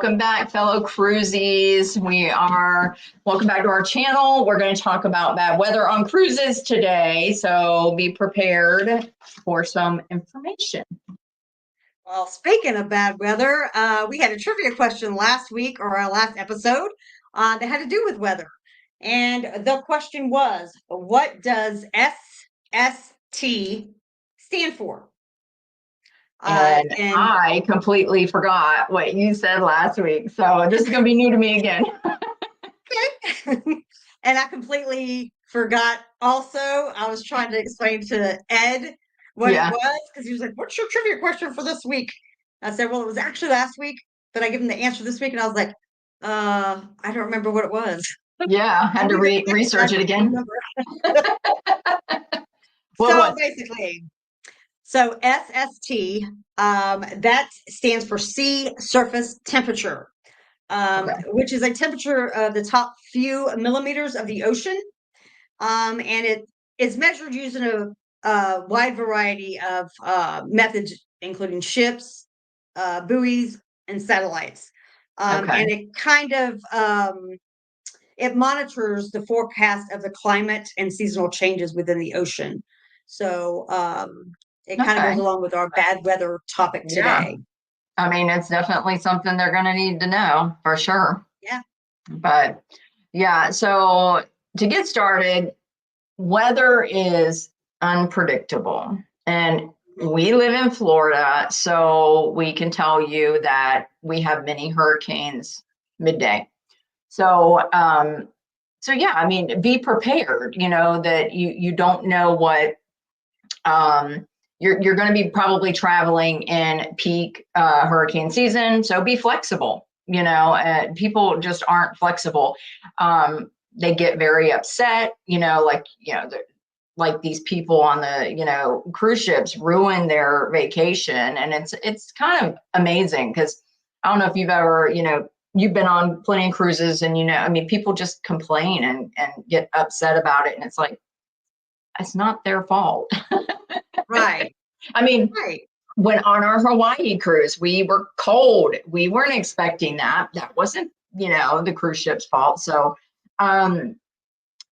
welcome back, fellow cruisies. Welcome back to our channel. We're going to talk about bad weather on cruises today, so be prepared for some information. Well, speaking of bad weather, we had a trivia question last week or our last episode that had to do with weather. And the question was, what does SST stand for? And I completely forgot what you said last week, so this is going to be new to me again. Okay. And I completely forgot also. I was trying to explain to Ed what it was, because he was like, what's your trivia question for this week? I said, well, it was actually last week, but I gave him the answer this week, and I was like, I don't remember what it was. Yeah, had to research it again. Basically, SST, that stands for sea surface temperature, which is a temperature of the top few millimeters of the ocean. And it is measured using a wide variety of methods, including ships, buoys, and satellites. And it kind of it monitors the forecast of the climate and seasonal changes within the ocean. So it kind of goes along with our bad weather topic today. Yeah. I mean, it's definitely something they're going to need to know for sure. Yeah. But yeah, so to get started, weather is unpredictable. And we live in Florida, so we can tell you that we have many hurricanes midday. So yeah, I mean, be prepared, that you don't know what, you're going to be probably traveling in peak hurricane season. So be flexible, people just aren't flexible. They get very upset, like these people on the, cruise ships ruin their vacation. And it's kind of amazing because I don't know if you've ever, you've been on plenty of cruises and, people just complain and get upset about it. And it's like, it's not their fault. Right. I mean, when on our Hawaii cruise, we were cold. We weren't expecting that. That wasn't, the cruise ship's fault. So,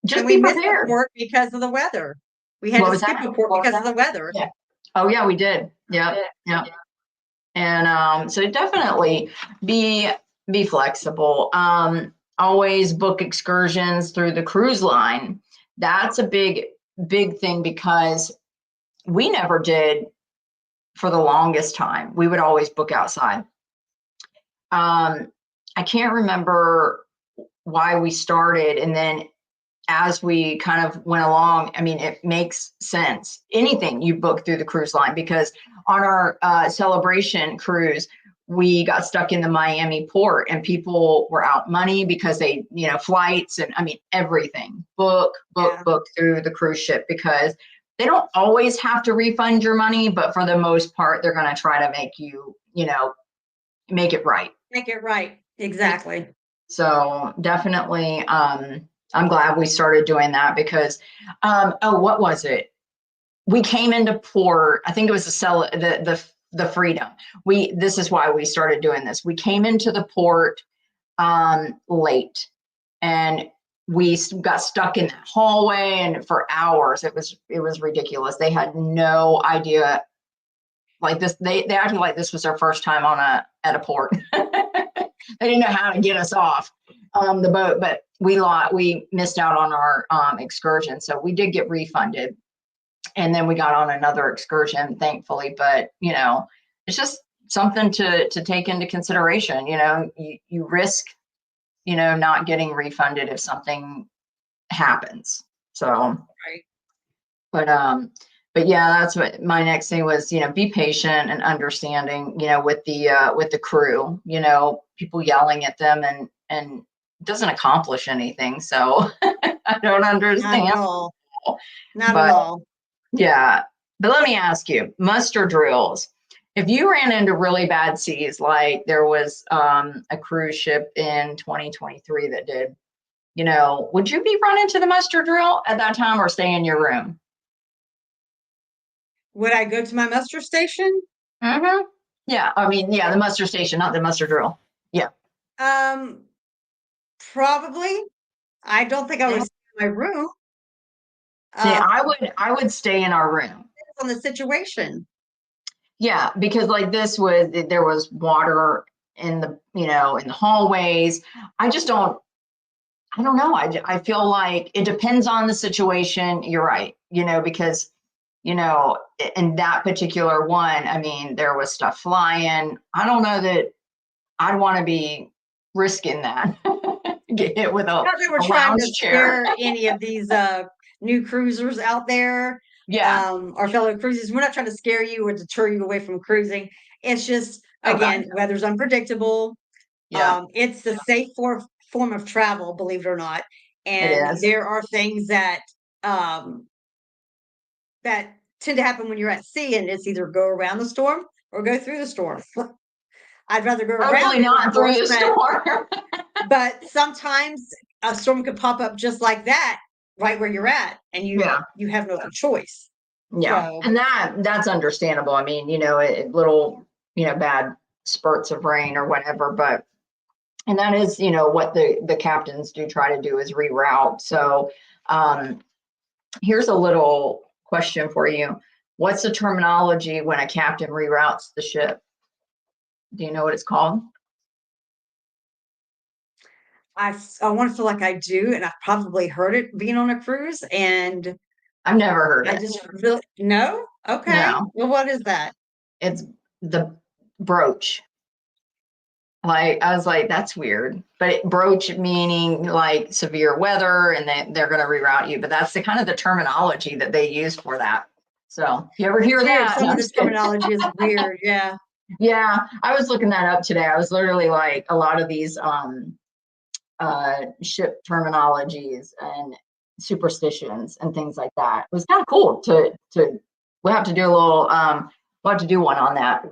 just be prepared. Missed port because of the weather. We had to skip a port because of the weather. Yeah. Oh yeah, we did. Yeah. And so definitely be flexible. Always book excursions through the cruise line. That's a big thing because we never did for the longest time. We would always book outside. I can't remember why we started, and then as we kind of went along, I mean, it makes sense. Anything you book through the cruise line, because on our celebration cruise, we got stuck in the Miami port and people were out money because they, flights and I mean, everything. Book through the cruise ship because they don't always have to refund your money, but for the most part, they're going to try to make you, make it right. Make it right. Exactly. So definitely, I'm glad we started doing that because, what was it? We came into port. I think it was the Freedom. This is why we started doing this. We came into the port late, and we got stuck in that hallway, and for hours it was ridiculous. They had no idea. Like this, they acted like this was their first time at a port. They didn't know how to get us off the boat, but we missed out on our excursion, so we did get refunded, and then we got on another excursion, thankfully. But it's just something to take into consideration. You risk, not getting refunded if something happens. So, right. But yeah, that's what my next thing was. Be patient and understanding. With the crew. People yelling at them and it doesn't accomplish anything. So I don't understand. Not at all. Not at all. Yeah. But let me ask you, muster drills. If you ran into really bad seas, like there was a cruise ship in 2023 that did, would you be running to the muster drill at that time or stay in your room? Would I go to my muster station? Mm-hmm. Yeah. I mean, yeah, the muster station, not the muster drill. Yeah. Um, probably. I don't think I would stay in my room. See, Uh, I would stay in our room. depends on the situation. Yeah, because like this was there was water in the, you know, in the hallways. I just don't I don't know. I feel like it depends on the situation. You're right. You know, because you know, in that particular one, I mean, there was stuff flying. I don't know that I'd want to be risking that. Get hit with Not that we're a trying to lounge chair. scare any of these new cruisers out there, Yeah. our fellow cruisers. We're not trying to scare you or deter you away from cruising. It's just, Oh God. again, weather's unpredictable. Yeah, It's the safe form of travel, believe it or not. it And is. there are things um, that tend to happen when you're at sea, and it's either go around the storm or go through the storm. I'd rather go around Hopefully it, of not through course, the storm. but sometimes a storm could pop up just like that, right where you're at, and Yeah. you have no other choice. Yeah. So And that's understandable. I mean, you know, little, you know, bad spurts of rain or whatever, but and that is, you know, what the captains do try to do is reroute. So um here's a little question for you. What's the terminology when a captain reroutes the ship? Do you know what it's called? I want to feel like I do, and I've probably heard it being on a cruise, and I've never heard I it. just really no. Okay, No, well, what is that? it's the broach. Like I was like, that's weird. But broach meaning like severe weather and they're going to reroute you. But that's the kind of the terminology that they use for that. So if you ever It's hear weird. that, Some no, of I'm the just kidding. terminology is weird. Yeah, Yeah, I was looking that up today. I was literally like a lot of these ship terminologies and superstitions and things like that. It was kind of cool to we'll have to do a little we'll have to do one on that.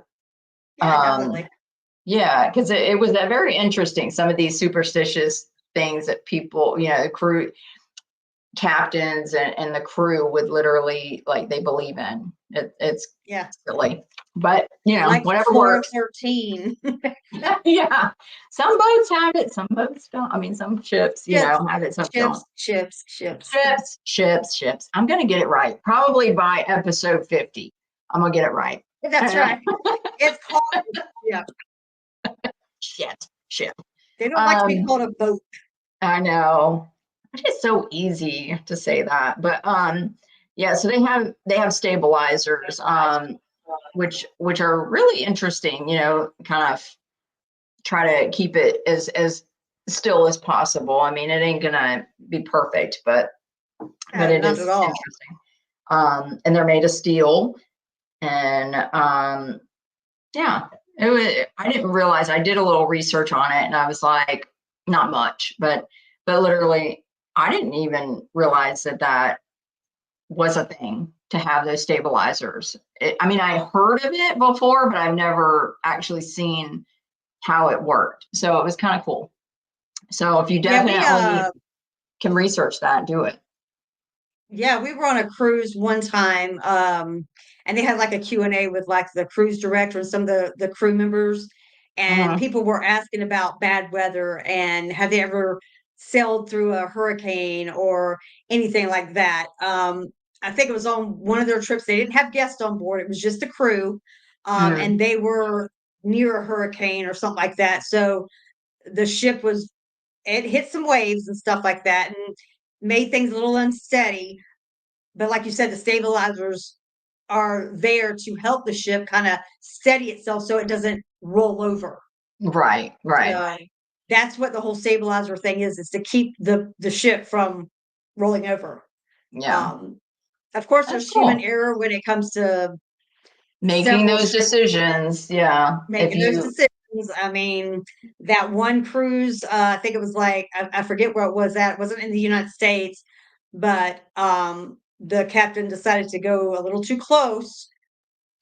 yeah, Um definitely. Yeah, because it was very interesting. Some of these superstitious things that people, you know, crew captains and the crew would literally like they believe in. It's Yeah, silly, but you know, like whatever works. 413. Yeah, some boats have it, some boats don't. I mean, some ships, you Chips, know, have it, some don't. chips, chips, chips. Ships. I'm gonna get it right. Probably by episode 50, I'm gonna get it right. That's right. It's called yeah. Ship. They don't like to be Um, called a boat. I know. It's so easy to say that. But yeah, so they have stabilizers, which are really interesting, you know, kind of try to keep it as still as possible. I mean, it ain't gonna be perfect, but it Not at is all. interesting. And they're made of steel and yeah, it was I didn't realize I did a little research on it and I was like, not much, but literally I didn't even realize that was a thing to have those stabilizers. I mean, I heard of it before, but I've never actually seen how it worked. So it was kind of cool. So if you Yeah, definitely can research that, do it. we were on a cruise one time, and they had like a Q&A with like the cruise director and some of the crew members, and Mhm. people were asking about bad weather and have they ever sailed through a hurricane or anything like that. I think it was on one of their trips. They didn't have guests on board. It was just the crew, Mhm. and they were near a hurricane or something like that. So the ship was it hit some waves and stuff like that and made things a little unsteady. But like you said, the stabilizers are there to help the ship kind of steady itself so it doesn't roll over. Right. So that's what the whole stabilizer thing is to keep the ship from rolling over. Yeah. Um, of course, That's there's human cool. error when it comes to Making several those ships decisions. Yeah. If making those you decisions. I mean, that one cruise, I think it was like I forget where it was at. It wasn't in the United States, but the captain decided to go a little too close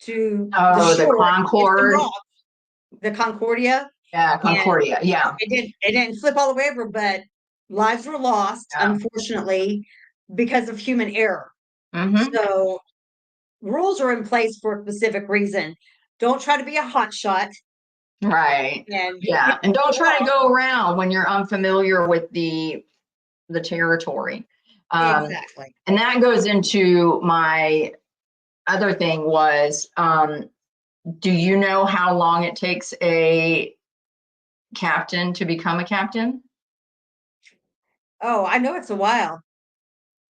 to the oh, the shore and hit some Concord. rocks, the Concordia, Yeah, and Concordia. Yeah. it didn't flip all the way over, but lives were lost, Yeah. unfortunately, because of human error. Hmm. So rules are in place for a specific reason. Don't try to be a hot shot. Right. And Yeah. And don't try to go around when you're unfamiliar with the territory. exactly. And that goes into my other thing was, do you know how long it takes a captain to become a captain? Oh, I know it's a while.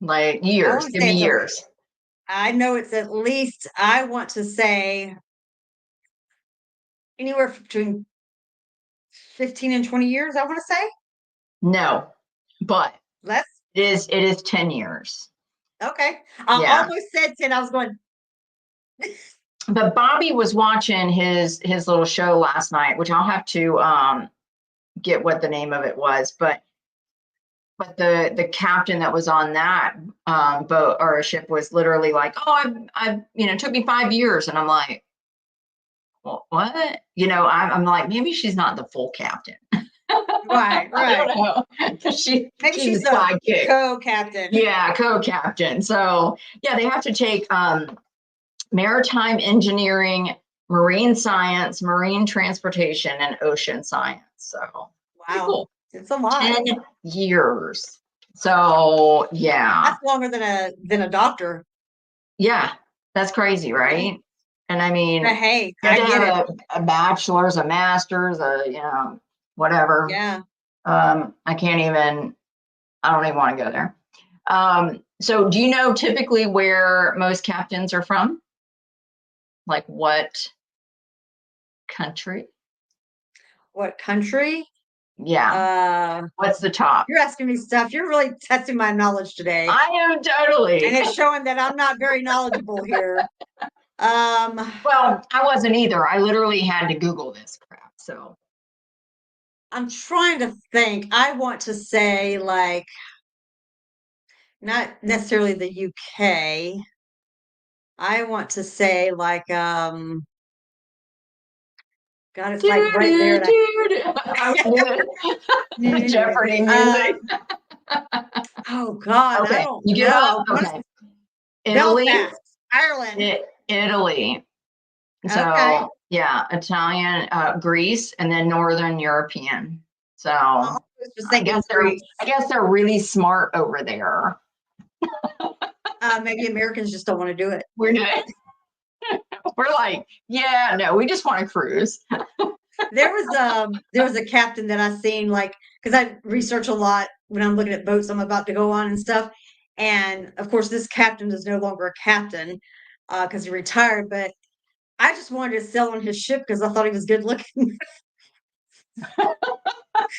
Like I years. want to Give say me it's a years. I know it's at least, I want to say anywhere between 15 and 20 years, I want to say. No, but Less? it is 10 years. Okay. I Yeah. almost said 10. I was going, But Bobby was watching his little show last night, which I'll have to get what the name of it was, but the captain that was on that boat or a ship was literally like, oh, I've it took me 5 years, and I'm like, well, what? I'm like, maybe she's not the full captain. right, I right. don't know. Maybe She's she's a a sidekick. co-captain. Yeah, co-captain. So yeah, they have to take maritime engineering, marine science, marine transportation, and ocean science. So pretty Wow. cool. It's a lot. 10 years. So yeah. That's longer than a doctor. Yeah. That's crazy, Yeah. right? And I mean, But hey, you have I to get it. have a bachelor's, a master's, whatever. Yeah. I can't even, I don't even want to go there. So do you know typically where most captains are from? Like what country? What country? Yeah. Uh, What's the top? you're asking me stuff. You're really testing my knowledge today. I am And totally. it's showing that I'm not very knowledgeable here. Um, Well, I wasn't either. I literally had to Google this crap. So I'm trying to think. I want to say like not necessarily the UK. I want to say like God, it's like doo right there. doo And doo doo. I'm gonna do the Jeopardy music. oh God, I Okay, don't you give know. up? I want to Okay. Italy, Belfast, Ireland. Italy. Okay. So yeah, Italian, Greece, and then Northern European. So I was just thinking Greece. I guess they're really smart over there. Maybe Americans just don't want to do it. We're doing, we're like, yeah, no, we just want to cruise. There was a captain that I seen like because I research a lot when I'm looking at boats I'm about to go on and stuff. And of course, this captain is no longer a captain because he retired. But I just wanted to sail on his ship because I thought he was good looking.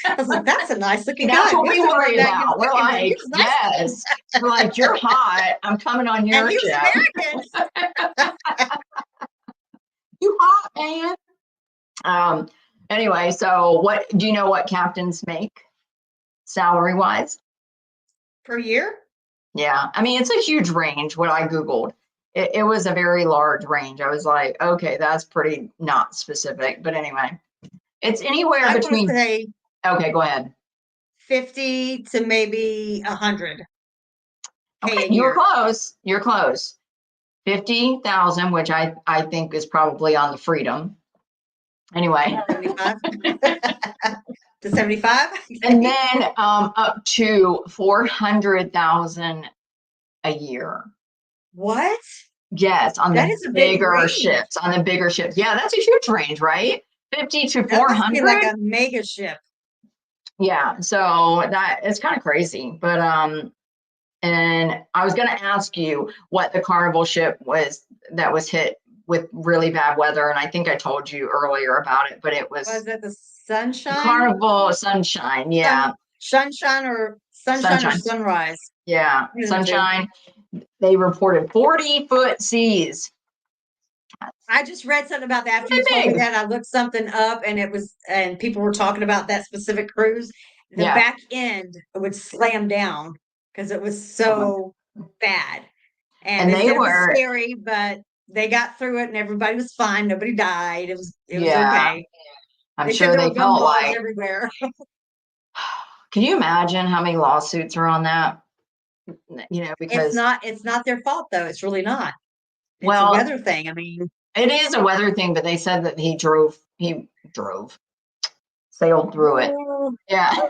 I was like, that's a nice looking That's guy. what we Boys don't worry look that good about. We're looking, but he like, was nice looking. yes. We're like, you're hot. I'm coming on And your he was ship. American. You hot, man. Anyway, so what do you know what captains make salary wise? Per year? Yeah. I mean, it's a huge range. What I Googled, it was a very large range. I was like, okay, that's pretty not specific. But anyway, it's anywhere I want to between, say okay, go ahead. 50 to maybe 100K Okay, a you were year. close. You're close. 50,000, which I think is probably on the Freedom. Anyway. 75 to 75. And then up to 400,000 a year. What? Yes, on That the is a big bigger range. ships, on the bigger ships. Yeah, that's a huge range, right? 50 to That must be like 400. a mega ship. Yeah, so that it's kind of crazy. But and I was going to ask you what the Carnival ship was that was hit with really bad weather, and I think I told you earlier about it, but it was Was it the the sunshine? Carnival Sunshine. Yeah, Sunshine or Sunshine. sunrise? Yeah, One of the two. Sunshine. They reported 40-foot seas. I just read something about that after you Pretty told me big. that. I looked something up and people were talking about that specific cruise. The Yeah. back end would slam down because it was Oh my. so bad. And And they they said it was were, scary, but they got through it and everybody was fine. Nobody died. It was yeah, okay. I'm They said sure there they were felt gumballs like, everywhere. can you imagine how many lawsuits are on that? It's Because, not it's not their fault though. It's really not. It's a well, weather thing. I mean, it is a weather thing, but they said that drove, sailed through it. Yeah.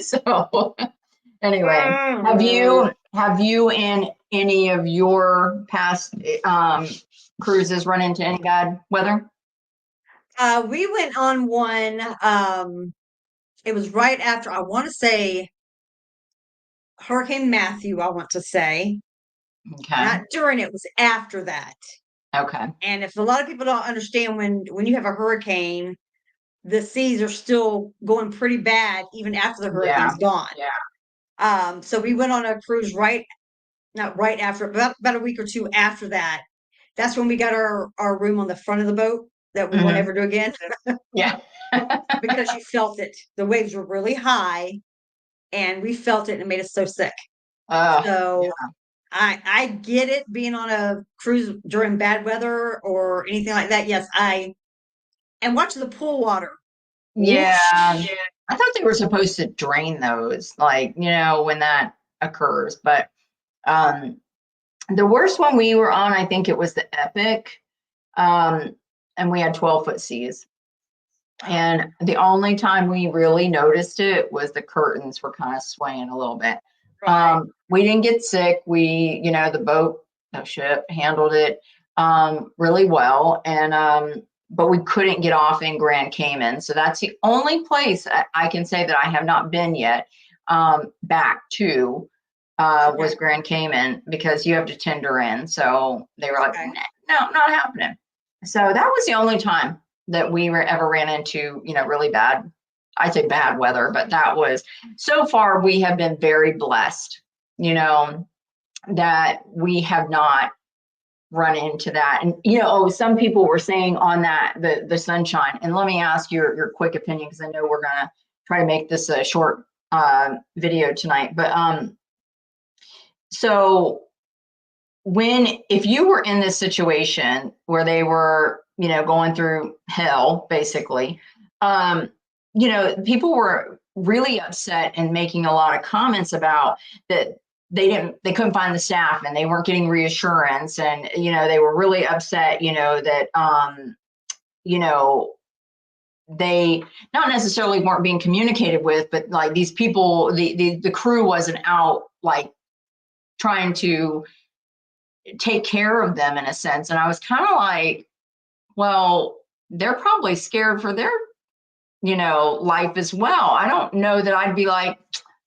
So anyway, have you in any of your past cruises run into any bad weather? We went on one. It was right after, I want to say, Hurricane Matthew. I want to say, Okay. not during, it was after that. Okay. And if a lot of people don't understand, when you have a hurricane, the seas are still going pretty bad even after the hurricane's gone. Yeah. So we went on a cruise not right after, about a week or two after that. That's when we got our room on the front of the boat that we won't ever do again. Yeah. Because you felt it. The waves were really high and we felt it and it made us so sick. So Yeah. I get it, being on a cruise during bad weather or anything like that. Yes, and watching the pool water. Yeah. Whoosh. I thought they were supposed to drain those, like, when that occurs. But the worst one we were on, I think it was the Epic. And we had 12-foot seas. And the only time we really noticed it was the curtains were kind of swaying a little bit. Right. We didn't get sick. The ship handled it really well. And but we couldn't get off in Grand Cayman. So that's the only place I can say that I have not been yet back to was Grand Cayman, because you have to tender in. So they were like, no, not happening. So that was the only time that we ever ran into, really bad, I'd say bad weather, but that was, so far we have been very blessed, that we have not run into that. And, some people were saying on that, the sunshine, and let me ask your quick opinion, because I know we're going to try to make this a short video tonight, but so if you were in this situation where they were, going through hell, basically, people were really upset and making a lot of comments about that they couldn't find the staff and they weren't getting reassurance. And, they were really upset, that, they not necessarily weren't being communicated with, but like these people, the crew wasn't out, like, trying to take care of them in a sense. And I was kind of like, well, they're probably scared for their, life as well. I don't know that I'd be like,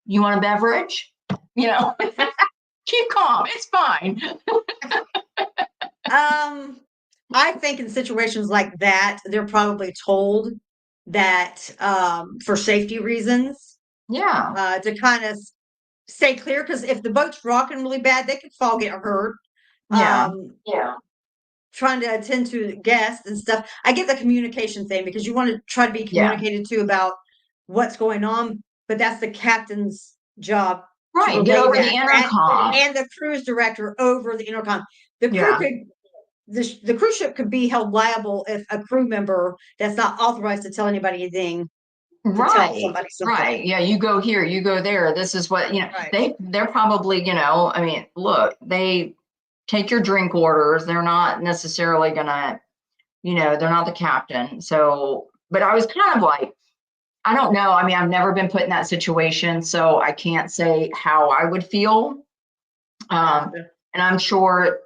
you want a beverage? Keep calm. It's fine. I think in situations like that, they're probably told that for safety reasons, to kind of stay clear, because if the boat's rocking really bad, they could fall, get hurt. Yeah. Trying to attend to guests and stuff. I get the communication thing, because you want to try to be Yeah. communicated to about what's going on, but that's the captain's job. Right. Get over the intercom. And the cruise director over the intercom. The crew the cruise ship could be held liable if a crew member that's not authorized to tell anybody anything. Tell somebody something. Right. Yeah. You go here, you go there. This is what, they're probably, I mean, look, they take your drink orders. They're not necessarily gonna, they're not the captain. So, but I was kind of like, I don't know. I mean, I've never been put in that situation, so I can't say how I would feel. And I'm sure,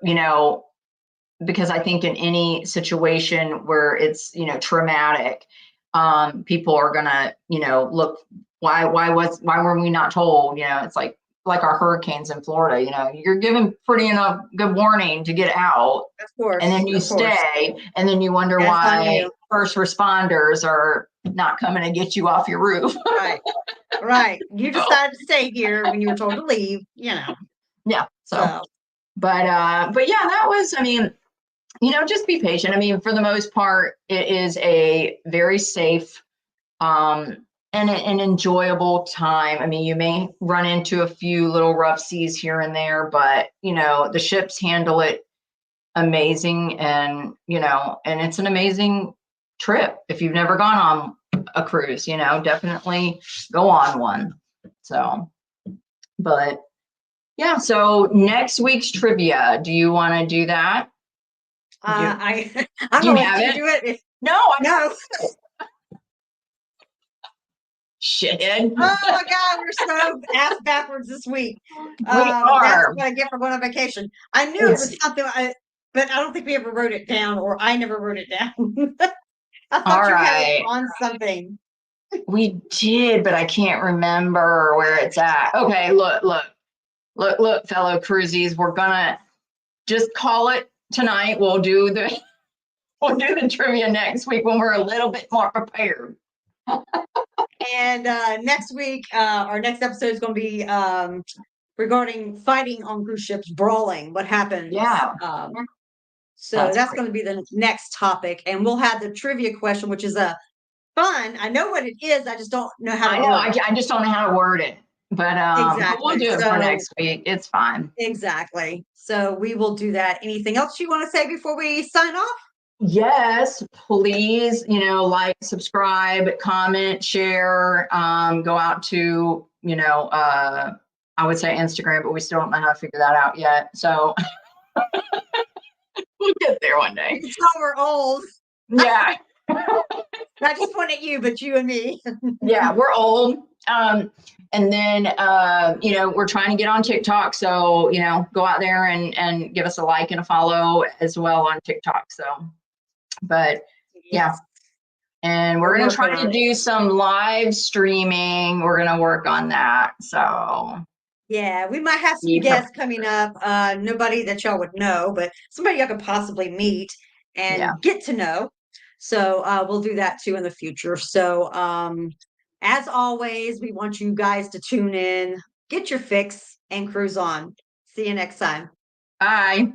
because I think in any situation where it's, traumatic, people are gonna, look, why were we not told? It's like our hurricanes in Florida, you're given pretty enough good warning to get out. Of course. And then you stay, and then you wonder why first responders are not coming to get you off your roof. Right. You decided to stay here when you were told to leave, Yeah. But yeah, that was, I mean, just be patient. I mean, for the most part, it is a very safe and an enjoyable time. I mean, you may run into a few little rough seas here and there, but, the ships handle it amazing. And, and it's an amazing trip. If you've never gone on a cruise, definitely go on one. So, but yeah, so next week's trivia, do you want to do that? Do, I'm do gonna you let have you it? do it. No, I No. shithead. Oh my God, we're so ass backwards this week. We That's are. what I get for going on vacation. I knew it It's was something, but I don't think we ever wrote it down, or I never wrote it down. I all thought you had it right. on something. We did, but I can't remember where it's at. Okay, look, fellow cruisies. We're gonna just call it tonight. We'll do the trivia next week when we're a little bit more prepared. And next week, our next episode is going to be regarding fighting on cruise ships, brawling. What happens? Yeah, So that's that's great. going to be the next topic, and we'll have the trivia question, which is a fun. I know what it is. I just don't know how I to know. word it. I just don't know how to word it, but we'll Exactly. do it for So next week. It's fine. exactly. So we will do that. Anything else you want to say before we sign off? Yes, please, like, subscribe, comment, share, go out to, I would say Instagram, but we still don't know how to figure that out yet. So we'll get there one You day. can tell we're old. Yeah. Not just point at you, but you and me. Yeah, we're old. And then, we're trying to get on TikTok. So, go out there and give us a like and a follow as well on TikTok. So, but yeah. Yes, And we're we're going to working try to on it. do some live streaming. We're going to work on that. So Yeah, we might have some be prepared. guests coming up. Nobody that y'all would know, but somebody y'all could possibly meet Yeah. and get to know. So we'll do that too in the future. So as always, we want you guys to tune in, get your fix, and cruise on. See you next time. Bye.